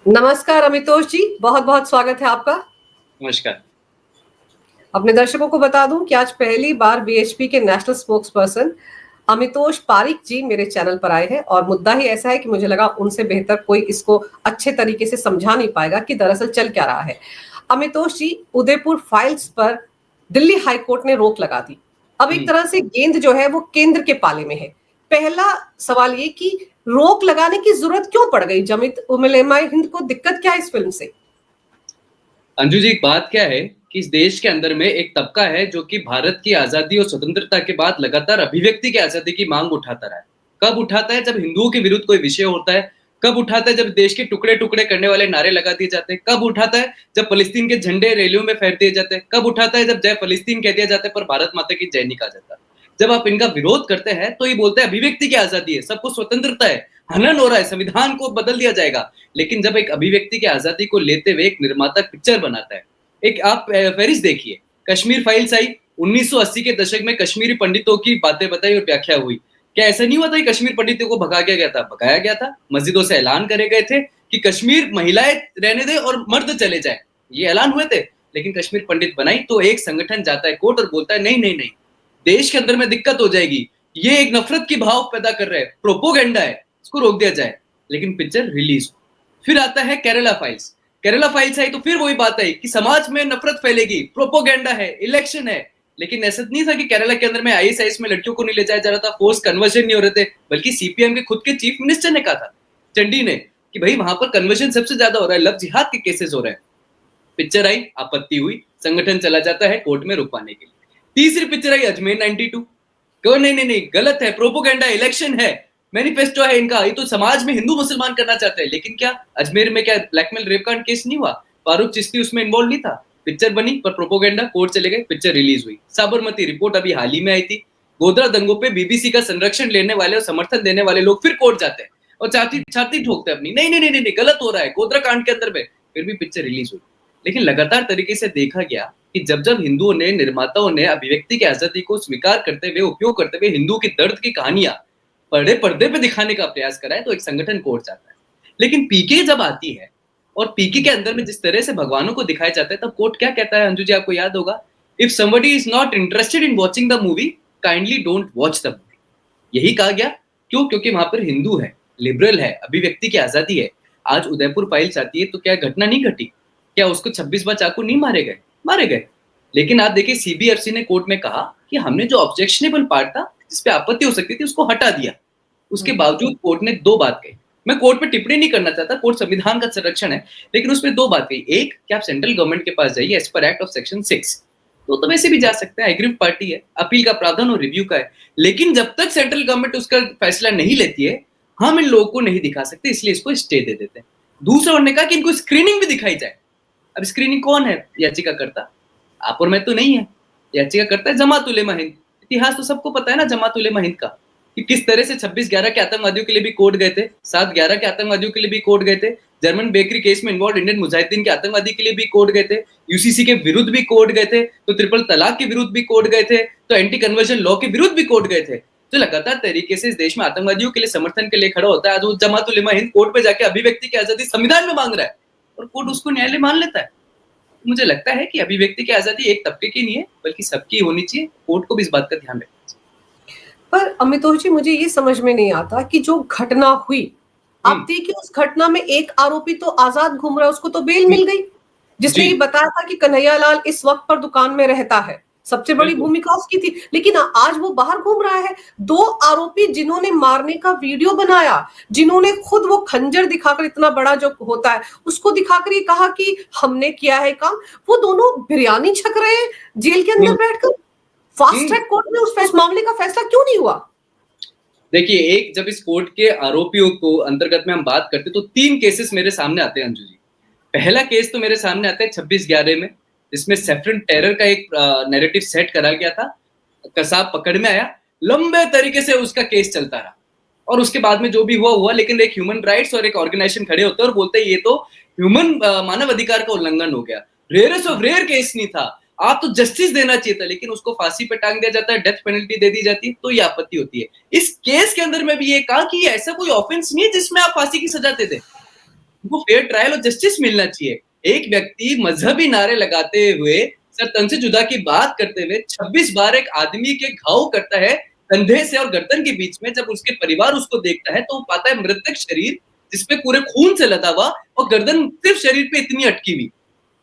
नमस्कार अमितोष जी, बहुत बहुत स्वागत है आपका। नमस्कार। अपने दर्शकों को बता दूं कि आज पहली बार बीएचपी के national spokes person Amitosh Pareek जी मेरे चैनल पर आए हैं और मुद्दा ही ऐसा है कि मुझे लगा उनसे बेहतर कोई इसको अच्छे तरीके से समझा नहीं पाएगा कि दरअसल चल क्या रहा है। अमितोष जी, उदयपुर फाइल्स पर दिल्ली हाईकोर्ट ने रोक लगा दी। अब एक तरह से गेंद जो है वो केंद्र के पाले में है। पहला सवाल ये कि रोक लगाने की जरूरत क्यों पड़ गई? जमीत उलमा हिंद को दिक्कत क्या है इस फिल्म से? अंजू जी, बात क्या है कि इस देश के अंदर में एक तबका है जो कि भारत की आजादी और स्वतंत्रता के बाद लगातार अभिव्यक्ति की आजादी की मांग उठाता रहा है। कब उठाता है? जब हिंदुओं के विरुद्ध कोई विषय होता है। कब उठाता है? जब देश के टुकड़े टुकड़े करने वाले नारे लगा दिए जाते हैं। कब उठाता है? जब फलस्तीन के झंडे रैलियों में फहर दिए जाते हैं। कब उठाता है? जब जय फलस्तीन कह दिया जाता है पर भारत माता की जय नहीं कहा जाता। जब आप इनका विरोध करते हैं तो ये बोलते हैं अभिव्यक्ति की आजादी है, सबको स्वतंत्रता है, हनन हो रहा है, संविधान को बदल दिया जाएगा। लेकिन जब एक अभिव्यक्ति की आजादी को लेते हुए एक निर्माता पिक्चर बनाता है, एक आप फेरिस देखिए, कश्मीर फाइल्स आई, 1980 के दशक में कश्मीरी पंडितों की बातें बताई और व्याख्या हुई। क्या ऐसा नहीं हुआ था कि कश्मीर पंडितों को भगा गया था? भगाया गया था। मस्जिदों से ऐलान करे गए थे कि कश्मीर महिलाएं रहने दे और मर्द चले जाए, ये ऐलान हुए थे। लेकिन कश्मीर पंडित बनाई तो एक संगठन जाता है कोर्ट और बोलता है नहीं नहीं नहीं, देश के अंदर में दिक्कत हो जाएगी, ये एक नफरत की भाव पैदा कर रहे हैं, प्रोपोगेंडा है, इसको रोक दिया जाए। लेकिन पिक्चर रिलीज। फिर आता है केरला फाइल्स। केरला फाइल्स आई तो फिर वही बात आई कि समाज में नफरत फैलेगी, प्रोपोगेंडा है, इलेक्शन है। लेकिन ऐसा नहीं था कि केरला के अंदर में आईएसआईएस में लड़कियों को नहीं ले जाया जा रहा था, फोर्स कन्वर्जन नहीं हो रहे थे, बल्कि सीपीएम के खुद के चीफ मिनिस्टर ने कहा था, चंडी ने, कि भाई वहां पर कन्वर्जन सबसे ज्यादा हो रहा है, लव जिहाद के केसेस हो रहे हैं। पिक्चर आई, आपत्ति हुई, संगठन चला जाता है कोर्ट में रुकवाने के लिए। तीसरी पिक्चर आई अजमेर 92, कहो नहीं नहीं नहीं, गलत है, प्रोपोगेंडा, इलेक्शन है, मैनिफेस्टो है इनका, ये तो समाज में हिंदू मुसलमान करना चाहते हैं। लेकिन क्या अजमेर में क्या ब्लैकमेल रेप कांड केस नहीं हुआ? फारूक चिश्ती उसमें इन्वॉल्व नहीं था? पिक्चर बनी पर प्रोपोगेंडा, कोर्ट चले गए, पिक्चर रिलीज हुई। साबरमती रिपोर्ट अभी हाल ही में आई थी। गोधरा दंगों पे बीबीसी का संरक्षण लेने वाले और समर्थन देने वाले लोग फिर कोर्ट जाते हैं और छाती ठोकते हैं अपनी, नहीं नहीं नहीं नहीं, गलत हो रहा है गोधरा कांड के अंदर में, फिर भी पिक्चर रिलीज हुई। लेकिन लगातार तरीके से देखा गया कि जब जब हिंदुओं ने, निर्माताओं ने अभिव्यक्ति की आजादी को स्वीकार करते हुए, उपयोग करते हुए हिंदू की दर्द की कहानियां बड़े पर्दे पे दिखाने का प्रयास करा है तो एक संगठन कोर्ट जाता है। लेकिन पीके जब आती है और पीके के अंदर में जिस तरह से भगवानों को दिखाया जाता है, तब कोर्ट क्या कहता है अंजू जी, आपको याद होगा, if somebody is not interested in watching the movie, kindly don't watch the movie. यही कहा गया। क्यों? क्योंकि वहां पर हिंदू है, लिबरल है, अभिव्यक्ति की आजादी है। आज उदयपुर फाइल्स आती है तो क्या घटना नहीं घटी? क्या उसको 26 बार चाकू नहीं मारे गए? मारे गए। लेकिन आप देखिए, सीबीएफसी ने कोर्ट में कहा कि हमने जो ऑब्जेक्शनेबल पार्ट था, जिसपे आपत्ति हो सकती थी, उसको हटा दिया। उसके बावजूद कोर्ट ने दो बात कही। मैं कोर्ट पे टिप्पणी नहीं करना चाहता, कोर्ट संविधान का संरक्षण है, लेकिन उसमें दो बात कही। एक कि आप सेंट्रल गवर्नमेंट के पास जाइए as per act of section 6, तो वैसे भी जा सकते हैं, एग्रीव पार्टी है, अपील का प्रावधान और रिव्यू का है। लेकिन जब तक सेंट्रल गवर्नमेंट उसका फैसला नहीं लेती है, हम इन लोगों को नहीं दिखा सकते, इसलिए इसको स्टे दे देते हैं। दूसरा उन्होंने कहा कि इनको स्क्रीनिंग भी दिखाई जाए। अब स्क्रीनिंग कौन है याचिकाकर्ता? आप और मैं तो नहीं है, याचिकाकर्ता है जमात उलेमा हिंद। इतिहास तो सबको पता है ना जमात उलेमा हिंद का, कि किस तरह से 26/11 के आतंकवादियों के लिए भी कोर्ट गए थे, 7/11 के आतंकवादियों के लिए भी कोर्ट गए थे, जर्मन बेकरी केस में इन्वॉल्व इंडियन मुजाहिदीन के आतंकवादी के लिए भी कोर्ट गए थे, यूसीसी के विरुद्ध भी कोर्ट गए थे, तो ट्रिपल तलाक के विरुद्ध भी कोर्ट गए थे, तो एंटी कन्वर्जन लॉ के विरुद्ध भी कोर्ट गए थे। तो लगातार तरीके से इस देश में आतंकवादियों के लिए समर्थन के लिए खड़ा होता है। आज वो जमात उलेमा हिंद कोर्ट पे जाके अभिव्यक्ति की आजादी संविधान में मांग रहा है और कोर्ट उसको न्यायालय मान लेता है। मुझे लगता है कि अभिव्यक्ति की आजादी एक तबके की नहीं है, बल्कि सबकी होनी चाहिए। कोर्ट को भी इस बात का ध्यान रखना चाहिए। पर अमितोष जी, मुझे ये समझ में नहीं आता कि जो घटना हुई, आप देखिए उस घटना में एक आरोपी तो आजाद घूम रहा है, उसको तो बेल मिल गई, जिसने ये बताया था कि कन्हैया लाल इस वक्त पर दुकान में रहता है, सबसे बड़ी भूमिका उसकी थी। लेकिन आज वो बाहर घूम रहा है। दो आरोपी जिन्होंने मारने का वीडियो बनाया, जिन्होंने खुद वो खंजर दिखाकर, इतना बड़ा जो होता है उसको दिखाकर ये कहा कि हमने किया है काम, वो दोनों बिरयानी छक रहे हैं जेल के अंदर बैठकर। फास्ट ट्रैक कोर्ट में उस मामले का फैसला क्यों नहीं हुआ? देखिए, एक जब इस कोर्ट के आरोपियों को अंतर्गत में हम बात करते तो 3 केसेस मेरे सामने आते हैं अंजू जी। पहला केस तो मेरे सामने आता है 26/11 में, जिसमें सेफरन टेरर का एक नैरेटिव सेट करा गया था। कसाब पकड़ में आया, लंबे तरीके से उसका केस चलता रहा और उसके बाद में जो भी हुआ हुआ। लेकिन एक ह्यूमन राइट्स और एक ऑर्गेनाइजेशन खड़े होते हैं और बोलते हैं ये तो ह्यूमन मानव अधिकार का उल्लंघन हो गया, रेयरेस्ट ऑफ रेयर केस नहीं था, आप तो जस्टिस देना चाहिए था। लेकिन उसको फांसी पे टांग दिया जाता है, डेथ पेनल्टी दे दी जाती है, तो ये आपत्ति होती है। इस केस के अंदर में भी ये कहा कि ऐसा कोई ऑफेंस नहीं है जिसमें आप फांसी की सजा दे दें। उनको फेयर ट्रायल और जस्टिस मिलना चाहिए। एक व्यक्ति मजहबी नारे लगाते हुए, सर तन से जुदा की बात करते हुए 26 बार एक आदमी के घाव करता है कंधे से और गर्दन के बीच में। जब उसके परिवार उसको देखता है तो वो पाता है मृतक शरीर जिसपे पूरे खून से लदा हुआ और गर्दन सिर्फ शरीर पे इतनी अटकी हुई।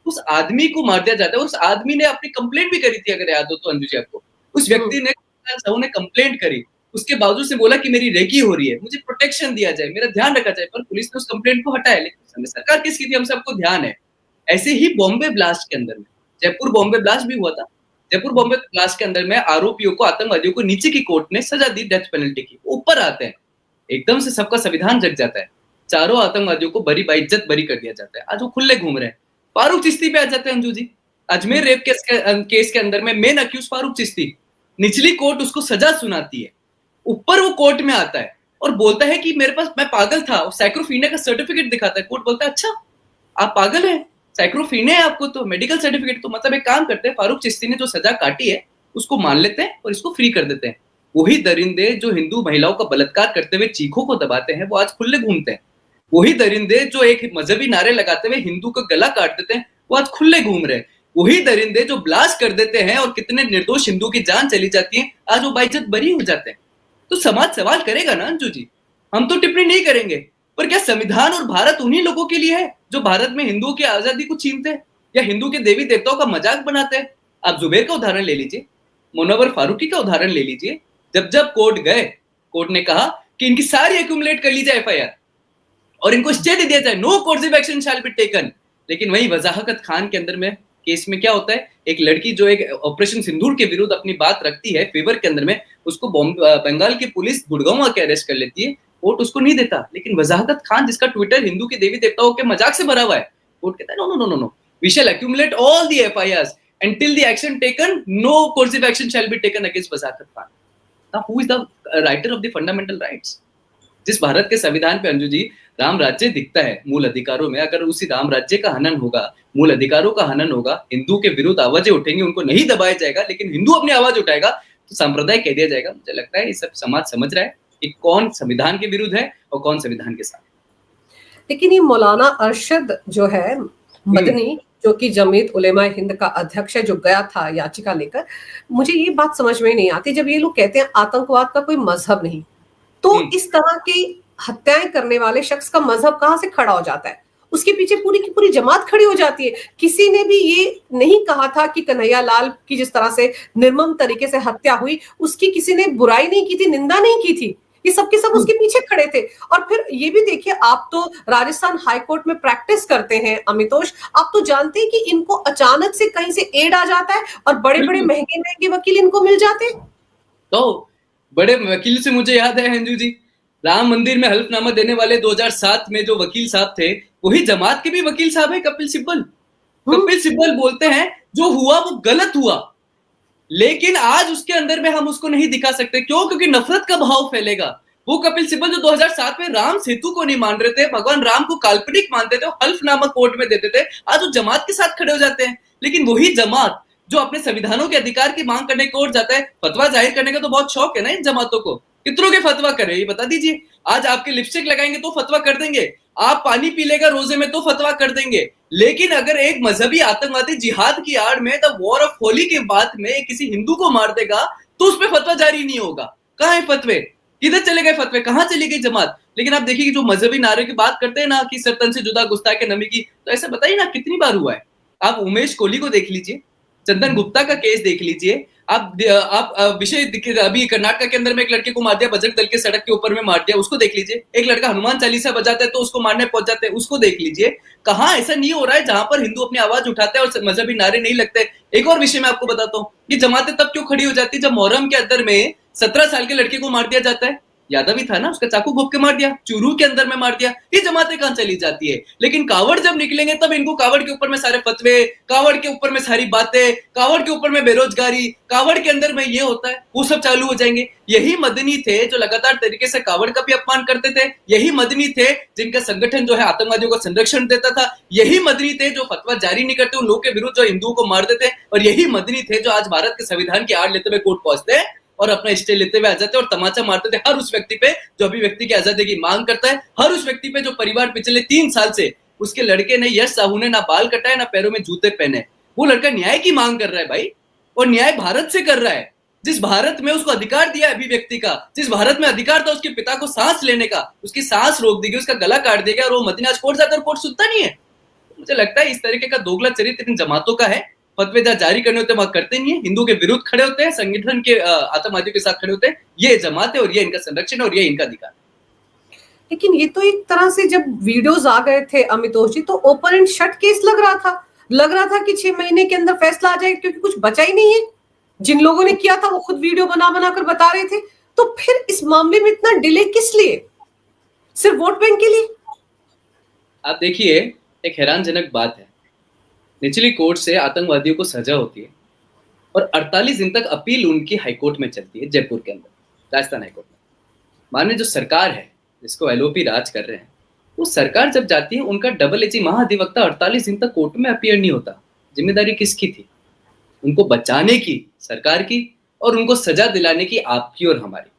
उस आदमी को मार दिया जाता है। उस आदमी ने अपनी कंप्लेंट भी करी थी, अगर याद हो तो अंजू जी आपको। उस व्यक्ति ने कंप्लेंट करी, उसके बावजूद से बोला कि मेरी रेकी हो रही है, मुझे प्रोटेक्शन दिया जाए, मेरा ध्यान रखा जाए, पर पुलिस ने उस कंप्लेंट को हटाया। लेकिन सरकार किसकी थी, हम सबको ध्यान है। ऐसे ही बॉम्बे ब्लास्ट के अंदर में, जयपुर बॉम्बे ब्लास्ट भी हुआ था। जयपुर बॉम्बे ब्लास्ट के अंदर में आरोपियों को, आतंकवादियों को नीचे की कोर्ट ने सजा दी डेथ पेनल्टी की, ऊपर आते हैं एकदम से सबका संविधान जग जाता है। चारों आतंकवादियों को बरी बाइज्जत बरी कर दिया जाता है। आज वो खुले घूम रहे हैं। फारूक चिश्ती पे आ जाते हैं अंजू जी। अजमेर रेप केस के अंदर में मेन अक्यूज फारूक चिश्ती, निचली कोर्ट उसको सजा सुनाती है, ऊपर वो कोर्ट में आता है और बोलता है कि मेरे पास, मैं पागल था, साइक्लोफिनिया का सर्टिफिकेट दिखाता है। कोर्ट बोलता है अच्छा आप पागल हैं, साइक्लोफिनिया है आपको तो मेडिकल सर्टिफिकेट। तो मतलब एक काम करते हैं, फारूक चिश्ती ने जो सजा काटी है उसको मान लेते हैं और इसको फ्री कर देते हैं। वही दरिंदे जो हिंदू महिलाओं का बलात्कार करते हुए चीखों को दबाते हैं वो आज खुले घूमते हैं। वही दरिंदे जो एक मजहबी नारे लगाते हुए हिंदू का गला काट देते हैं वो आज खुले घूम रहे हैं। वही दरिंदे जो ब्लास्ट कर देते हैं और कितने निर्दोष हिंदू की जान चली जाती है, आज वो बाइज्जत बरी हो जाते हैं। तो समाज सवाल करेगा ना अंजू जी, हम तो टिप्पणी नहीं करेंगे, पर क्या संविधान और भारत उन्हीं लोगों के लिए है जो भारत में हिंदुओं की आजादी को छीनते हैं या हिंदू के देवी देवताओं का मजाक बनाते हैं? आप जुबैर का उदाहरण ले लीजिए, मुनव्वर फारूकी का उदाहरण ले लीजिए। जब जब कोर्ट गए, कोर्ट ने कहा कि इनकी सारी एक्यूमुलेट कर लीजिए एफआईआर और इनको स्टे दे दिया जाए, no coercive action shall be taken. लेकिन वही वजाहत खान के अंदर में केस में क्या होता है, एक लड़की जो एक ऑपरेशन सिंदूर के विरुद्ध अपनी बात रखती है फेवर के अंदर में, उसको बंगाल की पुलिस गुड़गांव आके अरेस्ट कर लेती है। कोर्ट उसको नहीं देता, लेकिन वजाहत खान जिसका ट्विटर हिंदू के देवी देवताओं के मजाक से भरा हुआ है, कोर्ट कहता है no no no no, we shall accumulate all the FIRs until the action taken, no coercive action shall be taken against Wajahat Khan. Now who is the writer of the fundamental rights? जिस भारत के संविधान पे अंजू जी राम राज्य दिखता है मूल अधिकारों में, अगर उसी राम राज्य का हनन होगा, मूल अधिकारों का हनन होगा, हिंदू के विरुद्ध आवाजें उठेंगी, उनको नहीं दबाया जाएगा, लेकिन हिंदू अपनी आवाज उठाएगा तो सांप्रदाय कह दिया जाएगा। मुझे लगता है ये सब समाज समझ रहा है कि कौन संविधान के विरुद्ध है और कौन संविधान के साथ। लेकिन ये मौलाना अरशद जो है मदनी, जो कि जमीयत उलेमा हिंद का अध्यक्ष है, जो गया था याचिका लेकर, मुझे ये बात समझ में नहीं आती। जब ये लोग कहते हैं आतंकवाद का कोई मजहब नहीं, तो इस तरह की हत्याएं करने वाले शख्स का मजहब कहां से खड़ा हो जाता है? उसके पीछे पूरी की पूरी जमात खड़ी हो जाती है। किसी ने भी ये नहीं कहा था कि कन्हैया लाल की जिस तरह से निर्मम तरीके से हत्या हुई उसकी किसी ने बुराई नहीं की थी, निंदा नहीं की थी। ये सबके सब उसके पीछे खड़े थे। और फिर ये भी देखिए, आप तो राजस्थान हाईकोर्ट में प्रैक्टिस करते हैं अमितोष, आप तो जानते हैं कि इनको अचानक से कहीं से एड आ जाता है और बड़े बड़े महंगे महंगे वकील इनको मिल जाते हैं। तो बड़े वकील से मुझे याद है अंजू जी, राम मंदिर में हल्फनामा देने वाले 2007 में जो वकील साहब थे, वही जमात के भी वकील साहब है कपिल सिब्बल। कपिल सिब्बल बोलते हैं जो हुआ वो गलत हुआ, लेकिन आज उसके अंदर में हम उसको नहीं दिखा सकते। क्यों? क्योंकि नफरत का भाव फैलेगा। वो कपिल सिब्बल जो 2007 में राम सेतु को नहीं मान रहे थे, भगवान राम को काल्पनिक मानते थे, हल्फनामा कोर्ट में देते थे, आज वो जमात के साथ खड़े हो जाते हैं। लेकिन वही जमात जो अपने संविधानों के अधिकार की मांग करने कोर्ट जाता है, फतवा जाहिर करने का तो बहुत शौक है ना इन जमातों को, कितनों के फतवा करे ये बता दीजिए। आज आपके लिपस्टिक लगाएंगे तो फतवा कर देंगे, आप पानी पी लेगा रोजे में तो फतवा कर देंगे। लेकिन अगर एक मजहबी आतंकवादी जिहाद की आड़ में द वॉर ऑफ होली के बाद में किसी हिंदू को मार देगा तो उस पर फतवा जारी नहीं होगा। कहां है फतवे? किधर चले गए फतवे? कहां चली गई जमात? लेकिन आप देखिए कि जो मजहबी नारे की बात करते हैं ना कि सरतन से जुदा गुस्ताखे नबी की, तो ऐसा बताइए ना कितनी बार हुआ है। आप उमेश कोहली को देख लीजिए, चंदन गुप्ता का केस देख लीजिए, आप विषय अभी कर्नाटक के अंदर में एक लड़के को मार दिया, बजरंग दल के सड़क के ऊपर में मार दिया, उसको देख लीजिए। एक लड़का हनुमान चालीसा बजाता है तो उसको मारने पहुंच जाते हैं, उसको देख लीजिए। कहां ऐसा नहीं हो रहा है जहां पर हिंदू अपनी आवाज उठाते हैं और मजहबी नारे नहीं लगते। एक और विषय मैं आपको बताता हूँ, ये जमातें तब क्यों खड़ी हो जाती है जब मुहर्रम के अंदर में 17 साल के लड़के को मार दिया जाता है। यादव ही था ना, उसका चाकू घोप के मार दिया, चूरू के अंदर में मार दिया। ये जमातें कहां चली जाती है? लेकिन कावड़ जब निकलेंगे तब इनको कावड़ के ऊपर में सारे फतवे, कावड़ के ऊपर में सारी बातें, कावड़ के ऊपर में बेरोजगारी, कावड़ के अंदर में ये होता है, वो सब चालू हो जाएंगे। यही मदनी थे जो लगातार तरीके से कावड़ का भी अपमान करते थे, यही मदनी थे जिनका संगठन जो है आतंकवादियों को संरक्षण देता था, यही मदनी थे जो फतवा जारी नहीं करते उन लोगों के विरुद्ध जो हिंदुओं को मार देते, और यही मदनी थे जो आज भारत के संविधान की आड़ लेते हुए कोर्ट पहुंचते हैं और अपना स्टे लेते हुए आ जाते और तमाचा मारते थे हर उस व्यक्ति पे जो अभिव्यक्ति की आजादी की मांग करता है, हर उस व्यक्ति पे जो परिवार पिछले 3 साल से उसके लड़के ने यश साहू ने ना बाल कटाए ना पैरों में जूते पहने, वो लड़का न्याय की मांग कर रहा है भाई, और न्याय भारत से कर रहा है, जिस भारत में उसको अधिकार दिया अभिव्यक्ति का, जिस भारत में अधिकार था उसके पिता को सांस लेने का, उसकी सांस रोक दी गई, उसका गला काट दिया गया और वो मदीना कोर्ट जाकर कोर्ट सुनता नहीं है। मुझे लगता है इस तरीके का दोगला चरित्र इन जमातों का है, फतवे जहाँ जारी करने होते हैं वहां करते नहीं है, हिंदू के विरुद्ध खड़े होते हैं, संगठन के आतंकवादियों के साथ खड़े होते हैं, ये जमात है और ये इनका संरक्षण और ये इनका अधिकार। लेकिन ये तो एक तरह से जब वीडियोस आ गए थे अमितोष जी, तो ओपन एंड शट केस लग रहा था कि 6 महीने के अंदर फैसला आ जाए, क्योंकि कुछ बचा ही नहीं है। जिन लोगों ने किया था वो खुद वीडियो बना कर बता रहे थे। तो फिर इस मामले में इतना डिले किस लिए? सिर्फ वोट बैंक के लिए? आप देखिए, एक हैरानजनक बात है, निचली कोर्ट से आतंकवादियों को सजा होती है और 48 दिन तक अपील उनकी हाईकोर्ट में चलती है, जयपुर के अंदर, राजस्थान हाईकोर्ट में। माननीय जो सरकार है जिसको एलओपी राज कर रहे हैं, वो सरकार जब जाती है उनका डबल एजी महाधिवक्ता 48 दिन तक कोर्ट में अपीयर नहीं होता। जिम्मेदारी किसकी थी? उनको बचाने की, सरकार की, और उनको सजा दिलाने की आपकी और हमारी,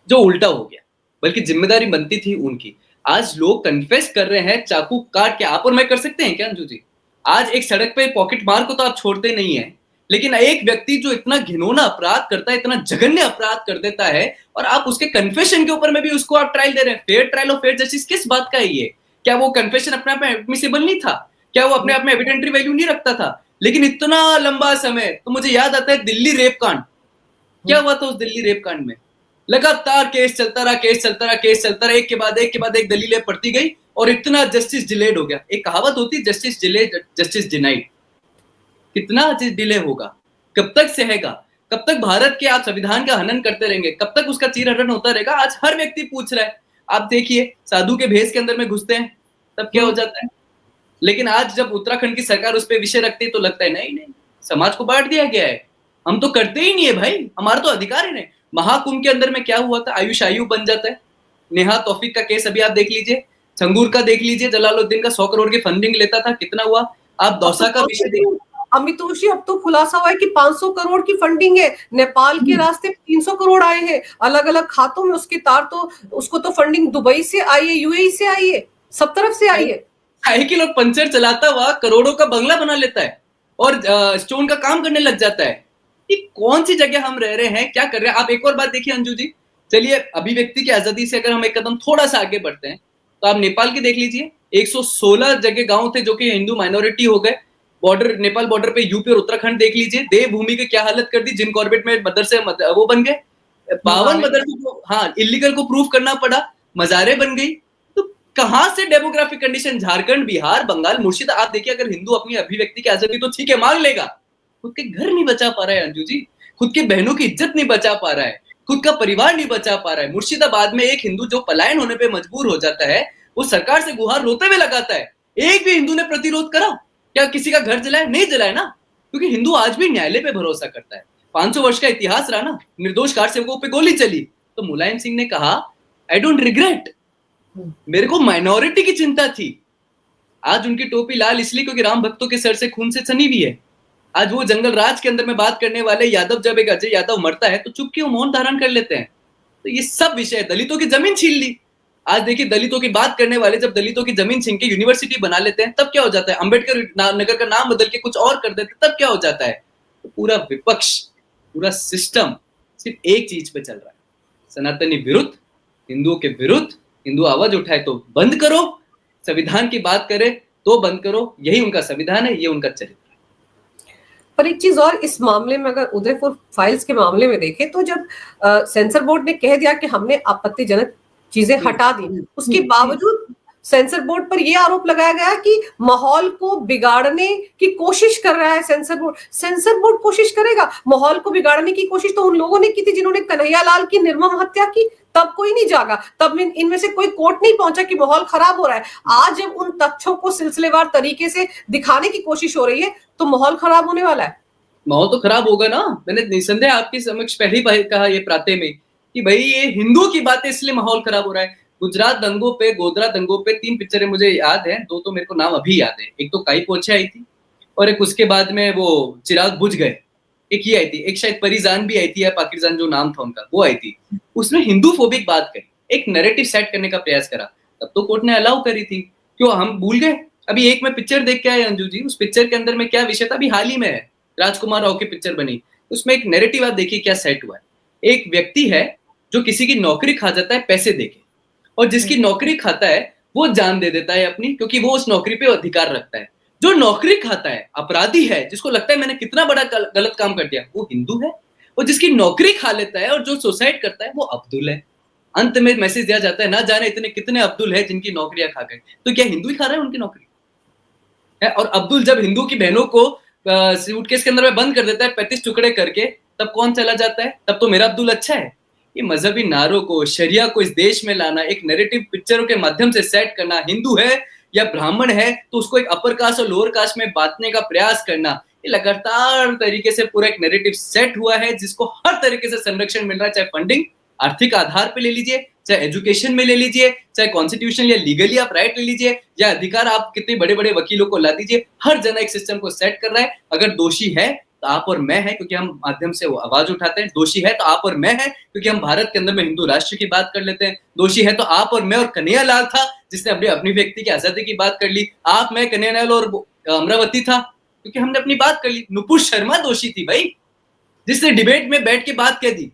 जो उल्टा हो गया। बल्कि जिम्मेदारी बनती थी उनकी। आज लोग कन्फेस कर रहे हैं, चाकू काट के आप और मैं कर सकते हैं क्या अंजू जी? आज एक सड़क पे पॉकेट मार को तो आप छोड़ते नहीं है, लेकिन एक व्यक्ति जो इतना घिनौना अपराध करता है, इतना जघन्य अपराध कर देता है, और आप उसके कन्फेशन के ऊपर में भी उसको आप ट्रायल दे रहे हैं। फेयर ट्रायल और फेयर जस्टिस किस बात का है ये? क्या वो कन्फेशन अपने आप में एडमिसिबल नहीं था? क्या वो अपने आप में एविडेंटरी वैल्यू नहीं रखता था? लेकिन इतना लंबा समय, तो मुझे याद आता है दिल्ली रेप कांड। क्या हुआ था उस दिल्ली रेप कांड में? लगातार केस चलता रहा, एक के बाद एक दलीलें पड़ती गई और इतना जस्टिस डिलेड हो गया। एक कहावत होती, जस्टिस डिलेड जस्टिस डिनाइड। कितना डिले होगा? कब तक सहेगा? कब तक भारत के आप संविधान का हनन करते रहेंगे? कब तक उसका चीरहरण होता रहेगा? आज हर व्यक्ति पूछ रहा है। आप देखिए, साधु के भेष के अंदर में घुसते हैं तब क्या हो जाता है। लेकिन आज जब उत्तराखंड की सरकार उस पर विषय रखती है तो लगता है नहीं, समाज को बांट दिया गया है, हम तो करते ही नहीं है भाई, हमारा तो अधिकार ही नहीं। महाकुंभ के अंदर में क्या हुआ था? आयुष आयु बन जाता है। नेहा तौफीक का केस अभी आप देख लीजिए, संगूर का देख लीजिए, जलालुद्दीन का 100 करोड़ की फंडिंग लेता था, कितना हुआ? आप दौसा का विषय देखिए। अमितोष जी, अब तो खुलासा हुआ है कि 500 करोड़ की फंडिंग है, नेपाल के रास्ते 300 करोड़ आए हैं अलग अलग खातों में। उसके तार तो, उसको तो फंडिंग दुबई से आई है, यूएई से आई है, सब तरफ से आई है। साइकिल और पंचर चलाता हुआ करोड़ों का बंगला बना लेता है और स्टोन का काम करने लग जाता है। ये कौन सी जगह हम रह रहे हैं, क्या कर रहे हैं? आप एक और बात देखिए अंजू जी, चलिए अभिव्यक्ति की आजादी से अगर हम एक कदम थोड़ा सा आगे बढ़ते हैं तो आप नेपाल की देख लीजिए। 116 जगह गांव थे जो कि हिंदू माइनॉरिटी हो गए। बॉर्डर, नेपाल बॉर्डर पे यूपी और उत्तराखंड देख लीजिए, देवभूमि की क्या हालत कर दी। जिम कॉर्बेट में मदरसे वो बन गए, 52 मदरसे को इलीगल को प्रूव करना पड़ा, मजारे बन गई। तो कहां से डेमोग्राफिक कंडीशन? झारखंड, बिहार, बंगाल, मुर्शिदाबाद। आप देखिए, अगर हिंदू अपनी अभिव्यक्ति की आजादी तो ठीक है मांग लेगा, खुद के घर नहीं बचा पा रहा है अंजू जी, खुद के बहनों की इज्जत नहीं बचा पा रहा है, खुद का परिवार नहीं बचा पा रहा है। मुर्शिदाबाद में एक हिंदू जो पलायन होने पे मजबूर हो जाता है, वो सरकार से गुहार रोते हुए लगाता है। एक भी हिंदू ने प्रतिरोध करा क्या? किसी का घर जलाया? नहीं जलाया ना, क्योंकि हिंदू आज भी न्यायालय पे भरोसा करता है। 500 वर्ष का इतिहास रहा ना, निर्दोष कार सेवकों पे गोली चली तो मुलायम सिंह ने कहा आई डोंट रिग्रेट, मेरे को माइनॉरिटी की चिंता थी। आज उनकी टोपी लाल इसलिए क्योंकि राम भक्तों के सर से खून से सनी हुई है। आज वो जंगल राज के अंदर में बात करने वाले यादव, जब एक अजय यादव मरता है तो चुप क्यों, मौन धारण कर लेते हैं। तो ये सब विषय, दलितों की जमीन छीन ली। आज देखिए, दलितों की बात करने वाले जब दलितों की जमीन छीन के यूनिवर्सिटी बना लेते हैं तब क्या हो जाता है? अंबेडकर नगर का नाम बदल के कुछ और कर देते तब क्या हो जाता है? तो पूरा विपक्ष, पूरा सिस्टम सिर्फ एक चीज पे चल रहा है, सनातनी विरुद्ध, हिंदुओं के विरुद्ध। हिंदू आवाज उठाए तो बंद करो, संविधान की बात करे तो बंद करो। यही उनका संविधान है, ये उनका चरित्र है। पर एक चीज और, इस मामले में अगर उदयपुर फाइल्स के मामले में देखें तो जब सेंसर बोर्ड ने कह दिया कि हमने आपत्तिजनक चीजें हटा दी, उसके बावजूद सेंसर बोर्ड पर यह आरोप लगाया गया कि माहौल को बिगाड़ने की कोशिश कर रहा है सेंसर बोर्ड। सेंसर बोर्ड कोशिश करेगा? माहौल को बिगाड़ने की कोशिश तो उन लोगों ने की थी जिन्होंने कन्हैयालाल की निर्मम हत्या की, तब कोई नहीं जागा, तब इनमें से कोई कोर्ट नहीं पहुंचा कि माहौल खराब हो रहा है। आज जब उन तथ्यों को सिलसिलेवार तरीके से दिखाने की कोशिश हो रही है तो माहौल खराब होने वाला है। माहौल तो खराब होगा ना। मैंने निसंदेह आपके समक्ष पहले ही कहा ये प्राते में कि भाई ये हिंदुओं की बातें इसलिए माहौल खराब हो रहा है। गुजरात दंगों पे, गोधरा दंगों पे 3 पिक्चरें मुझे याद है, 2 तो मेरे को नाम अभी याद है। एक तो काई पोछे आई थी और एक उसके बाद में वो चिराग बुझ गए। एक ये आई थी, एक शायद परिजान भी आई थी या पाकिजान जो नाम था उनका, वो आई थी। उसने हिंदू फोबिक बात करी, एक नैरेटिव सेट करने का प्रयास करा, तब तो कोर्ट ने अलाउ करी थी। क्यों हम भूल गए? अभी एक मैं पिक्चर देख के आया अंजू जी, उस पिक्चर के अंदर में क्या विषय था, अभी हाल ही में है, राजकुमार राव की पिक्चर बनी, उसमें एक नैरेटिव आप देखिए क्या सेट हुआ है। एक व्यक्ति है जो किसी की नौकरी खा जाता है पैसे देके, और जिसकी नौकरी खाता है वो जान दे देता है अपनी, क्योंकि वो उस नौकरी पे अधिकार रखता है। जो नौकरी खाता है, अपराधी है, जिसको लगता है मैंने कितना बड़ा गलत काम कर दिया, वो हिंदू है। और जिसकी नौकरी खा लेता है और जो सुसाइड करता है वो अब्दुल है। अंत में मैसेज दिया जाता है, ना जाने इतने कितने अब्दुल है जिनकी नौकरियां खा गए। तो क्या हिंदू ही खा रहा है उनकी नौकरी है? और अब्दुल जब हिंदू की बहनों को सूटकेस के अंदर में बंद कर देता है 35 टुकड़े करके, तब कौन चला जाता है? तब तो मेरा अब्दुल अच्छा है। ये मजहबी नारों को, शरिया को इस देश में लाना, एक नैरेटिव पिक्चरों के माध्यम से सेट करना, हिंदू है या ब्राह्मण है तो उसको एक अपर कास्ट और लोअर कास्ट में बांटने का प्रयास करना, ये लगातार तरीके से पूरा एक नैरेटिव सेट हुआ है, जिसको हर तरीके से संरक्षण मिल रहा है, चाहे फंडिंग आर्थिक आधार पे ले लीजिए, चाहे एजुकेशन में ले लीजिए, चाहे कॉन्स्टिट्यूशन या लीगली आप राइट ले लीजिए, या अधिकार आप कितने बड़े बड़े वकीलों को ला दीजिए, हर जना एक सिस्टम को सेट कर रहा है। अगर दोषी है तो आप और मैं है, क्योंकि हम माध्यम से वो आवाज उठाते हैं। दोषी है तो आप और मैं है, क्योंकि हम भारत के अंदर में हिंदू राष्ट्र की बात कर लेते हैं। दोषी है तो आप और मैं, और कन्हैया लाल था जिसने अपनी व्यक्ति की आजादी की बात कर ली। आप, मैं, कन्हैया लाल और अमरावती था, क्योंकि हमने अपनी बात कर ली। नुपुर शर्मा दोषी थी भाई, जिसने डिबेट में बैठ के बात कह दी।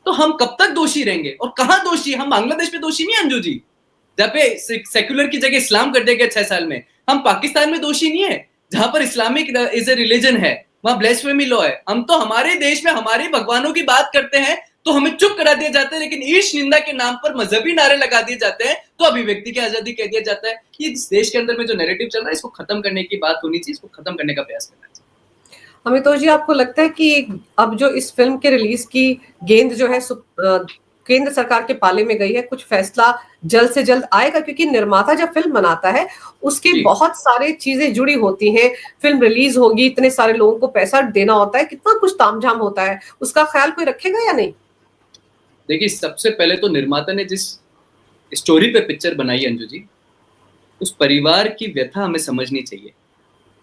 तो हम कब तक दोषी रहेंगे? और कहां दोषी? हम बांग्लादेश में दोषी नहीं है अंजू जी, जहाँ पे सेक्युलर की जगह इस्लाम कर दिया गया 6 साल में। हम पाकिस्तान में दोषी नहीं है, जहां पर इस्लामिक इज ए रिलीजन है, वहां ब्लेस्फेमी लॉ है। हम तो हमारे देश में हमारे भगवानों की बात करते हैं तो हमें चुप करा दिया जाता है, लेकिन ईश निंदा के नाम पर मजहबी नारे लगा दिए जाते हैं तो अभिव्यक्ति की आजादी कह दिया जाता है। ये इस देश के अंदर में जो नैरेटिव चल रहा है, इसको खत्म करने की बात होनी चाहिए, इसको खत्म करने का प्रयास करना चाहिए। अमितोष जी, आपको लगता है कि अब जो इस फिल्म के रिलीज की गेंद जो है केंद्र सरकार के पाले में गई है, कुछ फैसला जल्द से जल्द आएगा? क्योंकि निर्माता जब फिल्म बनाता है उसके बहुत सारे चीजें जुड़ी होती हैं, फिल्म रिलीज होगी, इतने सारे लोगों को पैसा देना होता है, कितना कुछ तामझाम होता है, उसका ख्याल कोई रखेगा या नहीं? देखिए, सबसे पहले तो निर्माता ने जिस स्टोरी पे पिक्चर बनाई अंजू जी, उस परिवार की व्यथा हमें समझनी चाहिए।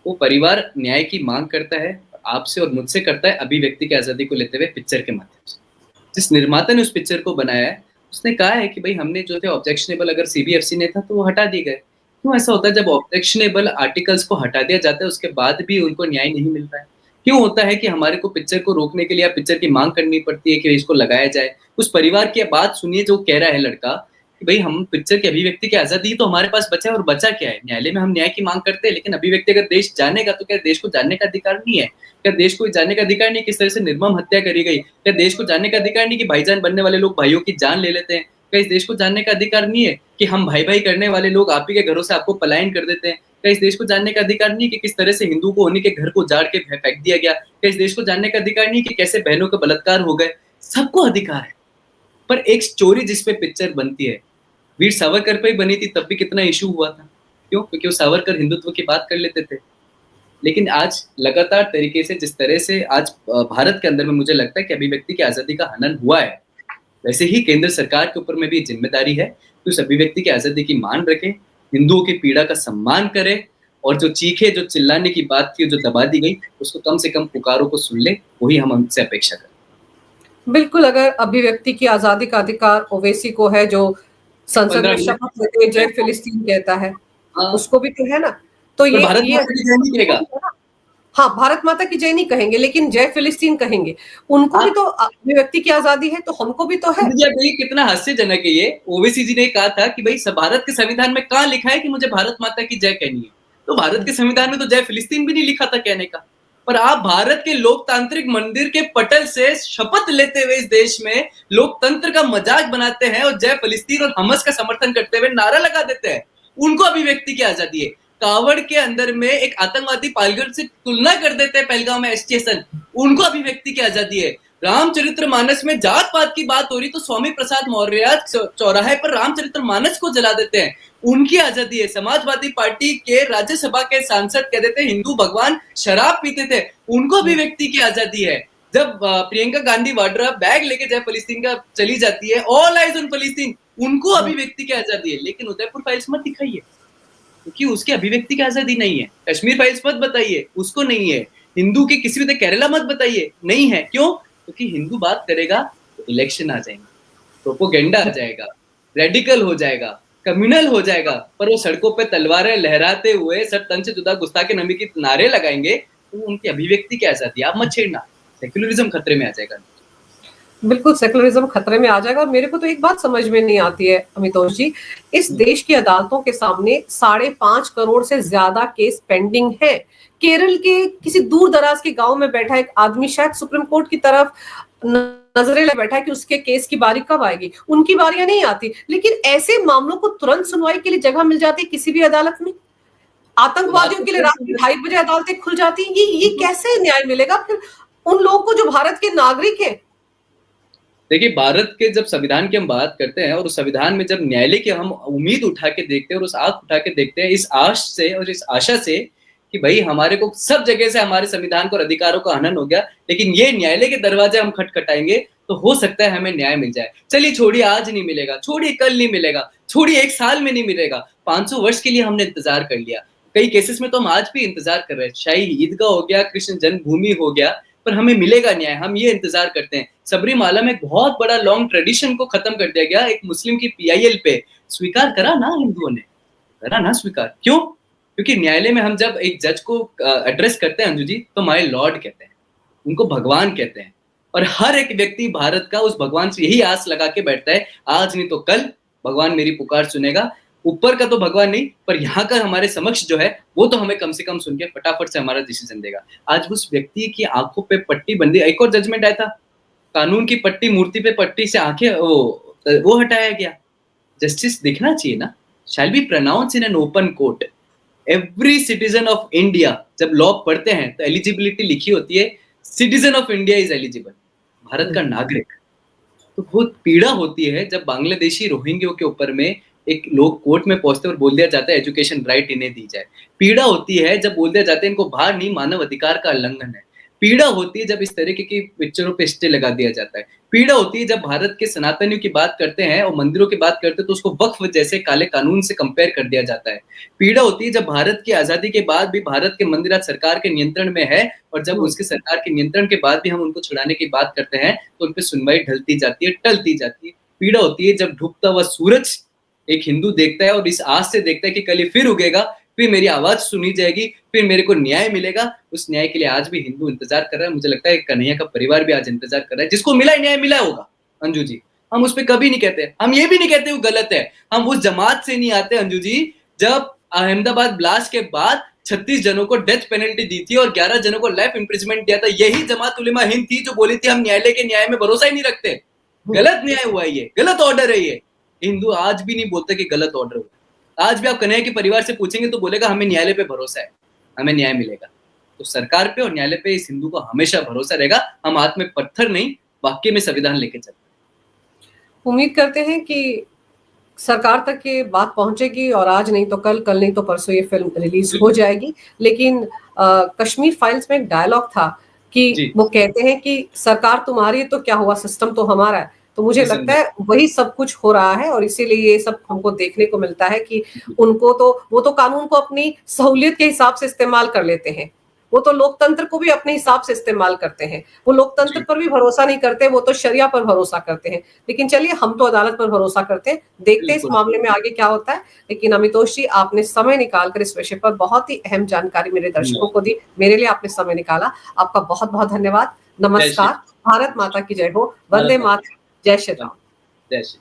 वो परिवार न्याय की मांग करता है, आपसे और मुझसे करता है, अभिव्यक्ति की आजादी को लेते हुए पिक्चर के माध्यम से। जिस निर्माता ने उस पिक्चर को बनाया है, उसने कहा है कि भाई हमने जो थे ऑब्जेक्शनेबल, अगर सीबीएफसी ने था तो वो हटा दिए गए। क्यों ऐसा होता है? जब ऑब्जेक्शनेबल आर्टिकल्स को हटा दिया जाता है उसके बाद भी उनको न्याय नहीं मिल रहा है। क्यों होता है कि हमारे को पिक्चर को रोकने के लिए पिक्चर की मांग करनी पड़ती है कि इसको लगाया जाए? उस परिवार की बात सुनिए जो कह रहा है लड़का कि भाई हम पिक्चर की अभिव्यक्ति की आजादी तो हमारे पास बचा है, और बचा क्या है? न्यायालय में हम न्याय की मांग करते हैं, लेकिन अभिव्यक्ति अगर देश जानेगा तो क्या देश को जानने का अधिकार नहीं है? क्या देश को जानने का अधिकार नहीं किस तरह से निर्मम हत्या करी गई? क्या देश को जानने का अधिकार नहीं कि भाईजान बनने वाले लोग भाइयों की जान ले लेते हैं? क्या इस देश को जानने का अधिकार नहीं है कि हम भाई भाई करने वाले लोग आप ही के घरों से आपको पलायन कर देते हैं? क्या इस देश को जानने का अधिकार नहीं कि किस तरह से हिंदू को उन्हीं के घर को उजाड़ के फेंक दिया गया? क्या इस देश को जानने का अधिकार नहीं कि कैसे बहनों का बलात्कार हो गए? सबको अधिकार है। पर एक स्टोरी जिसपे पिक्चर बनती है, वीर सावरकर पे ही बनी थी, तब भी कितना इशू हुआ था। क्यों? क्योंकि वो सावरकर हिंदुत्व की बात कर लेते थे। लेकिन आज लगातार तरीके से जिस तरह से आज भारत के अंदर में मुझे लगता है कि अभिव्यक्ति की आजादी का हनन हुआ है, वैसे ही केंद्र सरकार के ऊपर में भी जिम्मेदारी है कि उस अभिव्यक्ति की आजादी की मान रखे, हिंदुओं की पीड़ा का सम्मान करे, और जो चीखे, जो चिल्लाने की बात थी, जो दबा दी गई, उसको कम से कम पुकारों को सुन ले, वही हम हमसे अपेक्षा करें। बिल्कुल, अगर अभिव्यक्ति की आजादी का अधिकार ओवैसी को है, जो संसद में शपथ लेते जय फिलिस्तीन कहता है, उसको भी तो है ना। तो ये भारत माता की जय नहीं कहेगा। हाँ, भारत माता की जय नहीं कहेंगे, लेकिन जय फिलिस्तीन कहेंगे। उनको भी तो अभिव्यक्ति की आजादी है, तो हमको भी तो है। कितना हास्यजनक है ये। ओवैसी जी ने कहा था कि भाई भारत के संविधान में कहाँ लिखा है कि मुझे भारत माता की जय कहनी है? तो भारत के संविधान में तो जय फिलिस्तीन भी नहीं लिखा था कहने का। पर आप भारत के लोकतांत्रिक मंदिर के पटल से शपथ लेते हुए इस देश में लोकतंत्र का मजाक बनाते हैं और जय फिलिस्तीन और हमस का समर्थन करते हुए नारा लगा देते हैं। उनको अभिव्यक्ति की आजादी है। कावड़ के अंदर में एक आतंकवादी पालगढ़ से तुलना कर देते हैं पहलगांव में एसटीएसन, उनको अभिव्यक्ति की आजादी है। रामचरितमानस में जात पात की बात हो रही तो स्वामी प्रसाद मौर्य चौराहे पर रामचरितमानस को जला देते हैं, उनकी आजादी है। समाजवादी पार्टी के राज्यसभा के सांसद कह देते हैं हिंदू भगवान शराब पीते थे, उनको अभिव्यक्ति की आजादी है। जब प्रियंका गांधी वाड्रा बैग लेके जय फिलिस्तीन का चली जाती है, ऑल आइज ऑन फिलिस्तीन, उनको अभिव्यक्ति की आजादी है। लेकिन उदयपुर फाइल्स मत दिखाइए, क्योंकि उसकी अभिव्यक्ति की आजादी नहीं है। कश्मीर फाइल्स मत बताइए, उसको नहीं है। हिंदू की किसी भी केरला मत बताइए, नहीं है। क्यों? क्योंकि हिंदू बात करेगा तो इलेक्शन आ जाएंगे, प्रोपोगेंडा आ जाएगा, रेडिकल हो जाएगा, कम्युनल हो जाएगा। पर वो सड़कों पे तलवारें लहराते हुए सब तन से जुदा गुस्ताखे नबी की नारे लगाएंगे, तो उनकी अभिव्यक्ति की आजादी आप मत छेड़ना, सेक्युलरिज्म खतरे में आ जाएगा। बिल्कुल सेकुलरिज्म खतरे में आ जाएगा। और मेरे को तो एक बात समझ में नहीं आती है अमितोष जी, इस देश की अदालतों के सामने 5.5 करोड़ से ज्यादा केस पेंडिंग है। केरल के किसी दूर दराज के गांव में बैठा एक आदमी शायद सुप्रीम कोर्ट की तरफ नजरें ले बैठा है कि उसके केस की बारी कब आएगी, उनकी बारियां नहीं आती। लेकिन ऐसे मामलों को तुरंत सुनवाई के लिए जगह मिल जाती है किसी भी अदालत में। आतंकवादियों के लिए रात में 2:30 बजे अदालतें खुल जाती हैं। ये कैसे न्याय मिलेगा फिर उन लोगों को जो भारत के नागरिक हैं? देखिए, भारत के जब संविधान की हम बात करते हैं और उस संविधान में जब न्यायालय की हम उम्मीद उठा के देखते हैं और उस आंख उठा के देखते हैं इस आश से और इस आशा से कि भाई हमारे को सब जगह से हमारे संविधान को और अधिकारों का हनन हो गया, लेकिन ये न्यायालय के दरवाजे हम खटखटाएंगे तो हो सकता है हमें न्याय मिल जाए। चलिए छोड़िए, आज नहीं मिलेगा, छोड़िए कल नहीं मिलेगा, छोड़िए 1 साल में नहीं मिलेगा, 500 वर्ष के लिए हमने इंतजार कर लिया। कई केसेस में तो हम आज भी इंतजार कर रहे हैं। शाही ईदगाह हो गया, कृष्ण जन्मभूमि हो गया, पर हमें मिलेगा न्याय, हम ये इंतजार करते हैं। सबरीमाला में एक बहुत बड़ा लॉन्ग ट्रेडिशन को खत्म कर दिया गया, एक मुस्लिम की पीआईएल पे। स्वीकार करा ना हिंदुओं ने, करा ना स्वीकार। क्यों? क्योंकि न्यायालय में हम जब एक जज को एड्रेस करते हैं अंजू जी, तो माय लॉर्ड कहते हैं, उनको भगवान कहते हैं। और हर एक व्यक्ति भारत का उस भगवान से यही आस लगा के बैठता है, आज नहीं तो कल भगवान मेरी पुकार सुनेगा। ऊपर का तो भगवान नहीं, पर यहाँ का हमारे समक्ष जो है वो तो हमें कम से कम सुन के फटाफट से हमारा डिसीजन देगा। आज उस व्यक्ति की आंखों पे पट्टी बंदी, एक और जजमेंट आया था, कानून की पट्टी, मूर्ति पे पट्टी से आंखें वो हटाया गया। जस्टिस दिखना चाहिए ना, shall be pronounce in an open court. Every citizen of India, जब लॉ पढ़ते हैं तो एलिजिबिलिटी लिखी होती है, citizen of India is eligible, Bharat का नागरिक। तो बहुत पीड़ा होती है जब बांग्लादेशी रोहिंग्यों के ऊपर में एक लोग कोर्ट में पहुंचते और बोल दिया जाता है एजुकेशन राइट इन्हें दी जाए। पीड़ा होती है जब बोल दिया जाता है इनको बाहर नहीं, मानव अधिकार का उल्लंघन है। पीड़ा होती है जब इस तरीके की पिक्चरों पे स्टे लगा दिया जाता है। पीड़ा होती है जब भारत के सनातनियों की बात करते हैं और मंदिरों की बात करते हैं तो उसको वक्फ जैसे काले कानून से कंपेयर कर दिया जाता है। पीड़ा होती है जब भारत की आजादी के बाद भी भारत के मंदिर आज सरकार के नियंत्रण में है, और जब उसके सरकार के नियंत्रण के बाद भी हम उनको छुड़ाने की बात करते हैं तो उन पर सुनवाई ढलती जाती है, टलती जाती है। पीड़ा होती है जब डूबता हुआ सूरज एक हिंदू देखता है और इस आस से देखता है कि कल ये फिर उगेगा, फिर मेरी आवाज सुनी जाएगी, फिर मेरे को न्याय मिलेगा। उस न्याय के लिए आज भी हिंदू इंतजार कर रहा है। मुझे लगता है कन्हैया का परिवार भी आज इंतजार कर रहा है, जिसको मिला न्याय मिला होगा अंजू जी। हम उस पर कभी नहीं कहते, हम ये भी नहीं कहते वो गलत है। हम उस जमात से नहीं आते अंजू जी जब अहमदाबाद ब्लास्ट के बाद 36 जनों को डेथ पेनल्टी दी थी और 11 जनों को लाइफ इंप्रिजमेंट दिया था। यही जमात उलेमा हिंद थी जो बोली थी हम न्यायालय के न्याय में भरोसा ही नहीं रखते, गलत न्याय हुआ है, ये गलत ऑर्डर है। ये हिंदू आज भी नहीं बोलते कि गलत ऑर्डर हुआ। आज भी आप कन्हैया के परिवार से पूछेंगे तो बोलेगा हमें न्यायालय पे भरोसा है, हमें न्याय मिलेगा। तो सरकार पे और न्यायालय पे इस हिंदू को हमेशा भरोसा रहेगा। हम हाथ में पत्थर नहीं, वाक्य में संविधान लेके चलते हैं। उम्मीद करते हैं कि सरकार तक ये बात पहुंचेगी और आज नहीं तो कल, कल नहीं तो परसों ये फिल्म रिलीज हो जाएगी। लेकिन कश्मीर फाइल्स में एक डायलॉग था कि वो कहते हैं कि सरकार तुम्हारी है तो क्या हुआ, सिस्टम तो हमारा है। तो मुझे लगता है वही सब कुछ हो रहा है और इसीलिए ये सब हमको देखने को मिलता है कि उनको तो वो तो कानून को अपनी सहूलियत के हिसाब से इस्तेमाल कर लेते हैं, वो तो लोकतंत्र को भी अपने हिसाब से इस्तेमाल करते हैं। वो लोकतंत्र पर भी भरोसा नहीं करते, वो तो शरिया पर भरोसा करते हैं। लेकिन चलिए, हम तो अदालत पर भरोसा करते हैं, देखते हैं इस मामले में आगे क्या होता है। लेकिन अमितोष जी, आपने समय निकालकर इस विषय पर बहुत ही अहम जानकारी मेरे दर्शकों को दी, मेरे लिए आपने समय निकाला, आपका बहुत बहुत धन्यवाद। नमस्कार, भारत माता की जय हो, वंदे मातरम, जय श्री राम। जय श्री